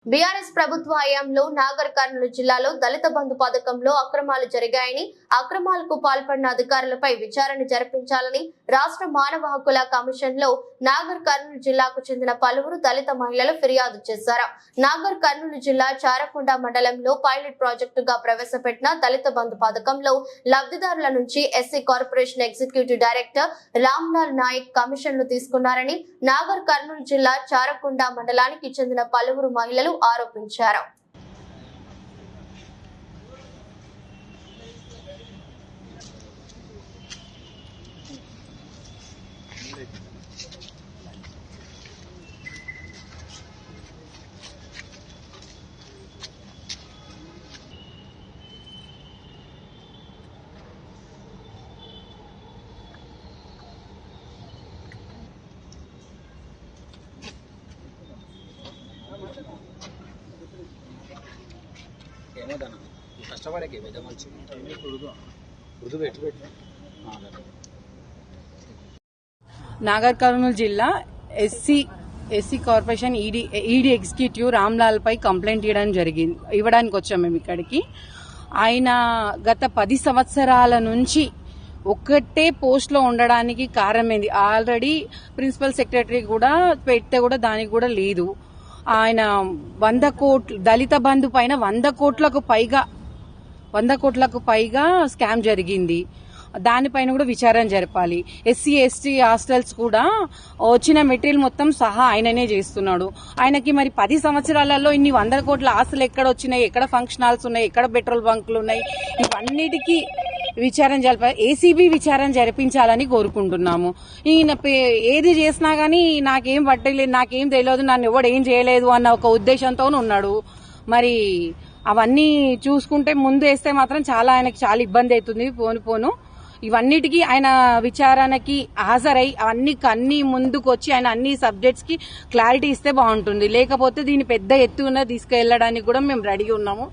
BRS ప్రభుత్వ హయాంలో నాగర్ కర్నూలు జిల్లాలో దళిత బంధు పథకంలో అక్రమాలు జరిగాయని, అక్రమాలకు పాల్పడిన అధికారులపై విచారణ జరిపించాలని రాష్ట్ర మానవ హక్కుల కమిషన్ లో నాగర్ కర్నూలు జిల్లాకు చెందిన పలువురు దళిత మహిళలు ఫిర్యాదు చేశారు. నాగర్ కర్నూలు జిల్లా చారకొండ మండలంలో పైలట్ ప్రాజెక్టుగా ప్రవేశపెట్టిన దళిత బంధు పథకంలో లబ్ధిదారుల నుంచి SC corporation executive director Ramlal Nayak కమిషన్లు తీసుకున్నారని నాగర్ కర్నూలు జిల్లా చారకొండ మండలానికి చెందిన పలువురు మహిళలు ఆరోపించారు. నాగర్ కర్నూలు జిల్లా SC corporation ED executive Ramlal పై కంప్లైంట్ ఇవ్వడానికి వచ్చాం మేము ఇక్కడికి. ఆయన గత 10 సంవత్సరాల నుంచి ఒక్కటే పోస్ట్ లో ఉండడానికి కారణమైంది. ఆల్రెడీ ప్రిన్సిపల్ సెక్రటరీ కూడా పెడితే కూడా దానికి కూడా లేదు. ఆయన 100 కోట్లు దళిత బంధు పైన 100 కోట్లకు పైగా స్కామ్ జరిగింది. దానిపైన కూడా విచారణ జరపాలి. ఎస్సీ ఎస్టీ హాస్టల్స్ కూడా వచ్చిన మెటీరియల్ మొత్తం సహా ఆయననే చేస్తున్నాడు. ఆయనకి మరి 10 సంవత్సరాలలో ఇన్ని 100 కోట్ల ఆస్తులు ఎక్కడ వచ్చినాయి, ఎక్కడ ఫంక్షన్ హాల్స్ ఉన్నాయి, ఎక్కడ పెట్రోల్ బంకులు ఉన్నాయి, ఇవన్నిటికీ విచారణ జరపాలి. ఏసీబీ విచారణ జరిపించాలని కోరుకుంటున్నాము. ఈయన ఏది చేసినా గానీ నాకేం పట్టలేదు, నాకేం తెలియదు, నన్ను ఎవడు ఏం చేయలేదు అన్న ఒక ఉద్దేశంతో ఉన్నాడు. మరి అవన్నీ చూసుకుంటే ముందు వేస్తే మాత్రం ఆయనకి చాలా ఇబ్బంది అవుతుంది. పోను ఇవన్నిటికీ ఆయన విచారణకి హాజరై అన్ని ముందుకు వచ్చి ఆయన అన్ని సబ్జెక్ట్స్ కి క్లారిటీ ఇస్తే బాగుంటుంది. లేకపోతే దీన్ని పెద్ద ఎత్తున తీసుకెళ్లడానికి కూడా మేము రెడీగా ఉన్నాము.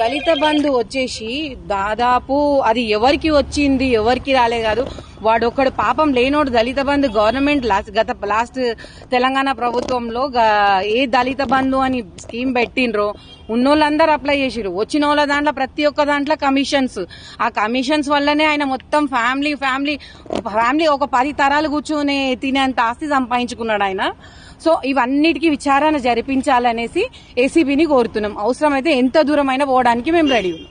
దళిత బంధు వచ్చేసి దాదాపు అది ఎవరికి వచ్చింది ఎవరికి రాలే కాదు. వాడు ఒకడు పాపం లేనోడు దళిత బంధు గవర్నమెంట్ లాస్ట్ తెలంగాణ ప్రభుత్వంలో ఏ దళిత బంధు అని స్కీమ్ పెట్టిండ్రో ఉన్నోళ్ళందరూ అప్లై చేసిరు. వచ్చిన వాళ్ళ దాంట్లో ప్రతి ఒక్క దాంట్లో కమిషన్స్. ఆ కమిషన్స్ వల్లనే ఆయన మొత్తం ఫ్యామిలీ ఒక 10 తరాలు కూర్చొని తినేంత ఆస్తి సంపాదించుకున్నాడు ఆయన. సో ఇవన్నిటికీ విచారణ జరిపించాలనేసి ఏసీబీని కోరుతున్నాం. అవసరమైతే ఎంత దూరమైనా పోవడానికి మేము రెడీ ఉన్నాం.